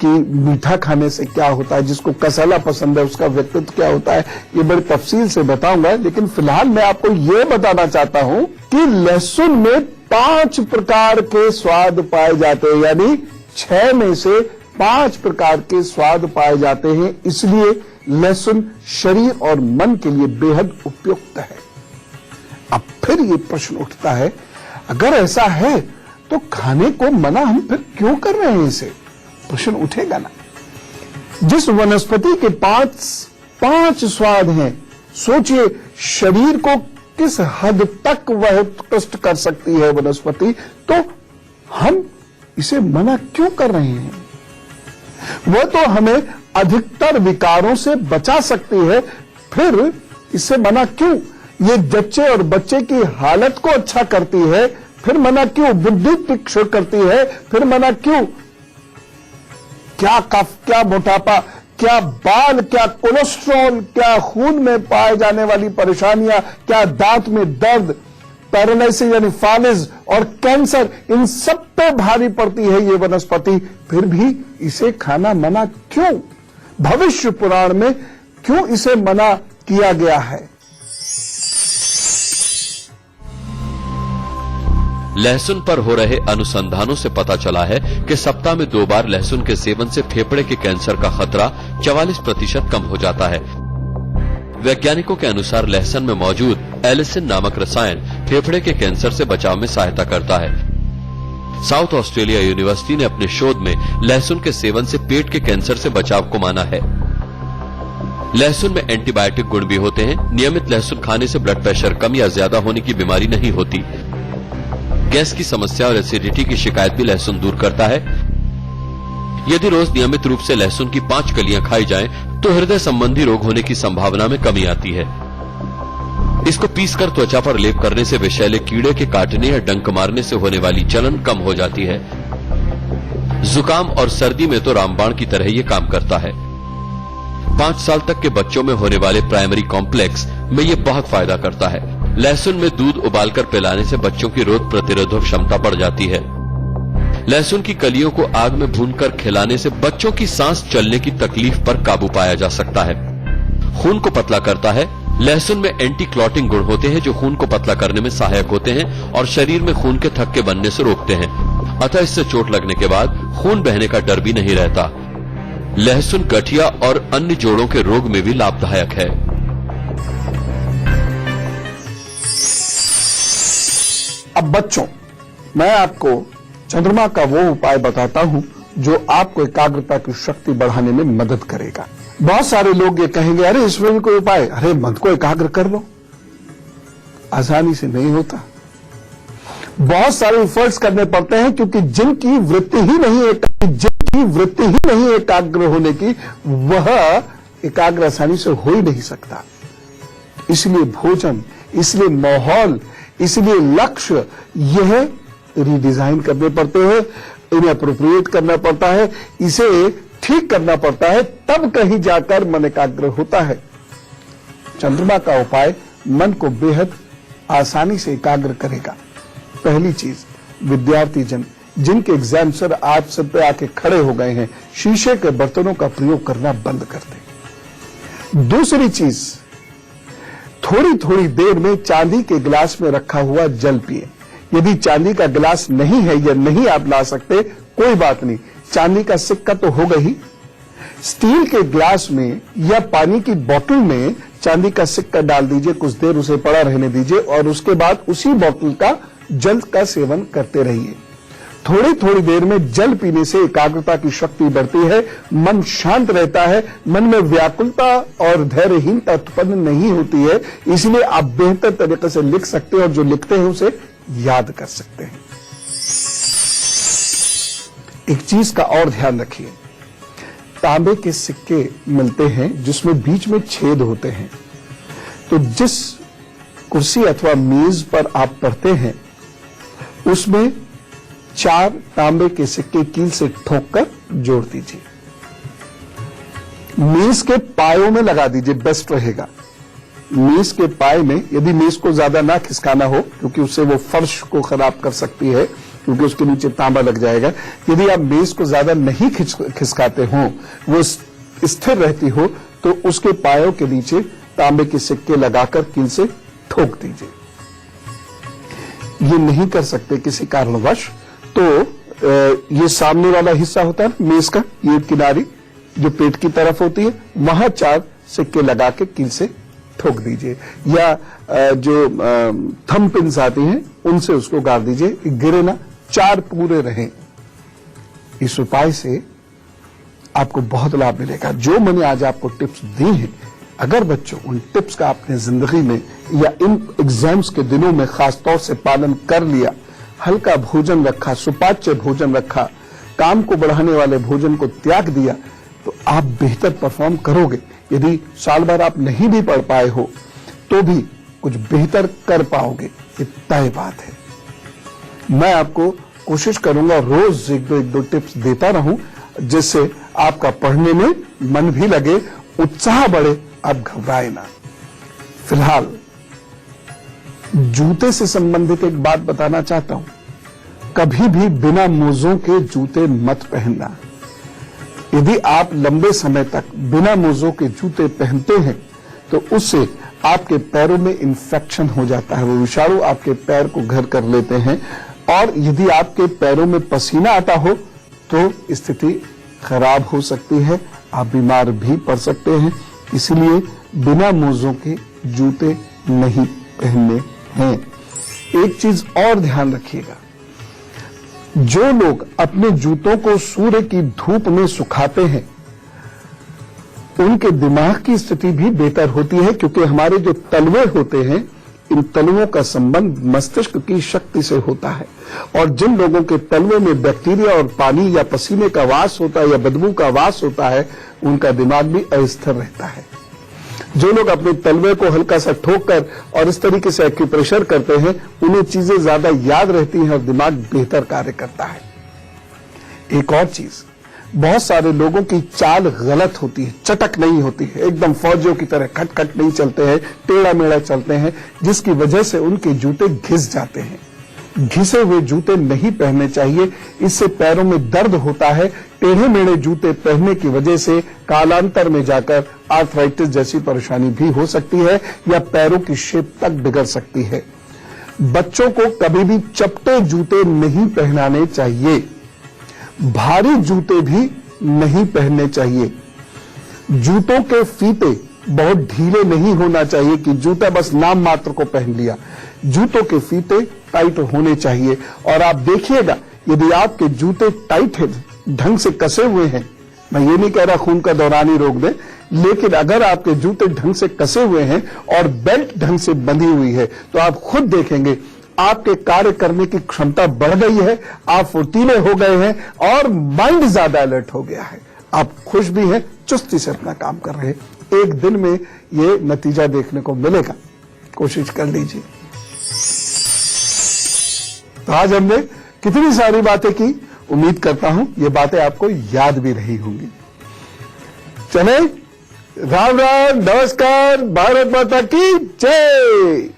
कि मीठा खाने से क्या होता है, जिसको कसाला पसंद है उसका व्यक्तित्व क्या होता है, ये बड़ी तफसील से बताऊंगा। लेकिन फिलहाल मैं आपको ये बताना चाहता हूं कि लहसुन में 5 प्रकार के स्वाद पाए जाते हैं, यानी 6 में से 5 प्रकार के स्वाद पाए जाते हैं। इसलिए लहसुन शरीर और मन के लिए बेहद उपयुक्त है। अब फिर ये प्रश्न उठता है, अगर ऐसा है तो खाने को मना हम फिर क्यों कर रहे हैं? इसे प्रश्न उठेगा ना। जिस वनस्पति के 5 स्वाद हैं, सोचिए शरीर को किस हद तक वह उत्कृष्ट कर सकती है वनस्पति, तो हम इसे मना क्यों कर रहे हैं? वह तो हमें अधिकतर विकारों से बचा सकती है, फिर इससे मना क्यों? ये जच्चे और बच्चे की हालत को अच्छा करती है, फिर मना क्यों? बुद्धि तीक्ष्ण करती है, फिर मना क्यों? क्या कफ, क्या मोटापा, क्या बाल, क्या कोलेस्ट्रॉल, क्या खून में पाए जाने वाली परेशानियां, क्या दांत में दर्द, पैरालिसिस यानी फालिज और कैंसर, इन सब पे भारी पड़ती है ये वनस्पति, फिर भी इसे खाना मना क्यों? भविष्य पुराण में क्यों इसे मना किया गया है? लहसुन पर हो रहे अनुसंधानों से पता चला है कि सप्ताह में 2 बार लहसुन के सेवन से फेफड़े के कैंसर का खतरा 44% कम हो जाता है। वैज्ञानिकों के अनुसार लहसुन में मौजूद एलिसिन नामक रसायन फेफड़े के कैंसर से बचाव में सहायता करता है। साउथ ऑस्ट्रेलिया यूनिवर्सिटी ने अपने शोध में लहसुन के सेवन से पेट के कैंसर से बचाव को माना है। लहसुन में एंटीबायोटिक गुण भी होते हैं। नियमित लहसुन खाने से ब्लड प्रेशर कम या ज्यादा होने की बीमारी नहीं होती। गैस की समस्या और एसिडिटी की शिकायत भी लहसुन दूर करता है। यदि रोज नियमित रूप से लहसुन की 5 कलियां खाई जाएं, तो हृदय संबंधी रोग होने की संभावना में कमी आती है। इसको पीसकर त्वचा पर लेप करने से विषैले कीड़े के काटने या डंक मारने से होने वाली जलन कम हो जाती है। जुकाम और सर्दी में तो रामबाण की तरह ये काम करता है। 5 साल तक के बच्चों में होने वाले प्राइमरी कॉम्प्लेक्स में ये बहुत फायदा करता है। लहसुन में दूध उबालकर पिलाने से बच्चों की रोग प्रतिरोधक क्षमता बढ़ जाती है। लहसुन की कलियों को आग में भूनकर खिलाने से बच्चों की सांस चलने की तकलीफ पर काबू पाया जा सकता है। खून को पतला करता है। लहसुन में एंटी क्लॉटिंग गुण होते हैं जो खून को पतला करने में सहायक होते हैं और शरीर में खून के थक्के बनने से रोकते हैं। अतः इससे चोट लगने के बाद खून बहने का डर भी नहीं रहता। लहसुन गठिया और अन्य जोड़ों के रोग में भी लाभदायक है। अब बच्चों, मैं आपको चंद्रमा का वो उपाय बताता हूं जो आपको एकाग्रता की शक्ति बढ़ाने में मदद करेगा। बहुत सारे लोग ये कहेंगे, अरे इसमें भी कोई उपाय? अरे मन को एकाग्र कर लो। आसानी से नहीं होता। बहुत सारे एफर्ट्स करने पड़ते हैं, क्योंकि जिनकी वृत्ति ही नहीं एकाग्र होने की, वह एकाग्र आसानी से हो ही नहीं सकता। इसलिए भोजन, इसलिए माहौल, इसलिए लक्ष्य, यह रिडिजाइन करने पड़ते हैं, इन्हें अप्रोप्रिएट करना पड़ता है, इसे ठीक करना पड़ता है, तब कहीं जाकर मन एकाग्र होता है। चंद्रमा का उपाय मन को बेहद आसानी से एकाग्र करेगा। पहली चीज, विद्यार्थी जन जिनके एग्जाम सर आज सब पे आके खड़े हो गए हैं, शीशे के बर्तनों का प्रयोग करना बंद कर दें। दूसरी चीज, थोड़ी थोड़ी देर में चांदी के गिलास में रखा हुआ जल पिए। यदि चांदी का गिलास नहीं है या नहीं आप ला सकते, कोई बात नहीं, चांदी का सिक्का तो होगा ही। स्टील के गिलास में या पानी की बोतल में चांदी का सिक्का डाल दीजिए, कुछ देर उसे पड़ा रहने दीजिए और उसके बाद उसी बोतल का जल का सेवन करते रहिए। थोड़ी थोड़ी देर में जल पीने से एकाग्रता की शक्ति बढ़ती है, मन शांत रहता है, मन में व्याकुलता और धैर्यहीनता उत्पन्न नहीं होती है। इसलिए आप बेहतर तरीके से लिख सकते हैं और जो लिखते हैं उसे याद कर सकते हैं। एक चीज का और ध्यान रखिए, तांबे के सिक्के मिलते हैं जिसमें बीच में छेद होते हैं, तो जिस कुर्सी अथवा मेज पर आप पढ़ते हैं उसमें 4 तांबे के सिक्के कील से ठोककर जोड़ दीजिए। मेज के पायों में लगा दीजिए, बेस्ट रहेगा। मेज के पाए में, यदि मेज को ज्यादा ना खिसकाना हो क्योंकि उससे वो फर्श को खराब कर सकती है, क्योंकि उसके नीचे तांबा लग जाएगा। यदि आप मेज को ज्यादा नहीं खिसकाते हो, वो स्थिर रहती हो, तो उसके पायों के नीचे तांबे के सिक्के लगाकर कील से ठोक दीजिए। ये नहीं कर सकते किसी कारणवश, तो ये सामने वाला हिस्सा होता है मेज का, ये किनारी जो पेट की तरफ होती है, वहां 4 सिक्के लगा के कील से ठोक दीजिए, या जो थंब पिन्स आती हैं उनसे उसको गाड़ दीजिए, गिरे ना, 4 पूरे रहें। इस उपाय से आपको बहुत लाभ मिलेगा। जो मैंने आज आपको टिप्स दी हैं, अगर बच्चों उन टिप्स का आपने जिंदगी में या इन एग्जाम्स के दिनों में खास तौर से पालन कर लिया, हल्का भोजन रखा, सुपाच्य भोजन रखा, काम को बढ़ाने वाले भोजन को त्याग दिया, तो आप बेहतर परफॉर्म करोगे। यदि साल भर आप नहीं भी पढ़ पाए हो तो भी कुछ बेहतर कर पाओगे, ये तय बात है। मैं आपको कोशिश करूंगा रोज एक दो टिप्स देता रहूं, जिससे आपका पढ़ने में मन भी लगे, उत्साह बढ़े, आप घबराए ना। फिलहाल जूते से संबंधित एक बात बताना चाहता हूं, कभी भी बिना मोजों के जूते मत पहनना। यदि आप लंबे समय तक बिना मोजों के जूते पहनते हैं तो उससे आपके पैरों में इंफेक्शन हो जाता है, वो विषाणु आपके पैर को घर कर लेते हैं, और यदि आपके पैरों में पसीना आता हो तो स्थिति खराब हो सकती है, आप बीमार भी पड़ सकते हैं। इसलिए बिना मोजों के जूते नहीं पहनने हैं। एक चीज और ध्यान रखिएगा, जो लोग अपने जूतों को सूर्य की धूप में सुखाते हैं उनके दिमाग की स्थिति भी बेहतर होती है, क्योंकि हमारे जो तलवे होते हैं, इन तलवों का संबंध मस्तिष्क की शक्ति से होता है, और जिन लोगों के तलवे में बैक्टीरिया और पानी या पसीने का वास होता है या बदबू का वास होता है, उनका दिमाग भी अस्थिर रहता है। जो लोग अपने तलवे को हल्का सा ठोककर और इस तरीके से एक्यूप्रेशर करते हैं, उन्हें चीजें ज्यादा याद रहती हैं और दिमाग बेहतर कार्य करता है। एक और चीज, बहुत सारे लोगों की चाल गलत होती है, चटक नहीं होती है, एकदम फौजियों की तरह खटखट नहीं चलते हैं, टेढ़ा मेढ़ा चलते हैं, जिसकी वजह से उनके जूते घिस जाते हैं। घिसे हुए जूते नहीं पहनने चाहिए, इससे पैरों में दर्द होता है। टेढ़े मेढ़े जूते पहनने की वजह से कालांतर में जाकर आर्थराइटिस जैसी परेशानी भी हो सकती है, या पैरों की शेप तक बिगड़ सकती है। बच्चों को कभी भी चपटे जूते नहीं पहनाने चाहिए, भारी जूते भी नहीं पहनने चाहिए। जूतों के फीते बहुत ढीले नहीं होना चाहिए कि जूता बस नाम मात्र को पहन लिया। जूतों के फीते टाइट होने चाहिए, और आप देखिएगा यदि आपके जूते टाइट है, ढंग से कसे हुए हैं, मैं ये नहीं कह रहा खून का दौरान ही रोक दें, लेकिन अगर आपके जूते ढंग से कसे हुए हैं और बेल्ट ढंग से बंधी हुई है, तो आप खुद देखेंगे आपके कार्य करने की क्षमता बढ़ गई है, आप फुर्तीले हो गए हैं और माइंड ज्यादा अलर्ट हो गया है। आप खुश भी हैं, चुस्ती से अपना काम कर रहे हैं। एक दिन में ये नतीजा देखने को मिलेगा, कोशिश कर लीजिए। तो आज हमने कितनी सारी बातें की, उम्मीद करता हूं ये बातें आपको याद भी रही होंगी। चले, राम राम, नमस्कार, भारत माता की जय।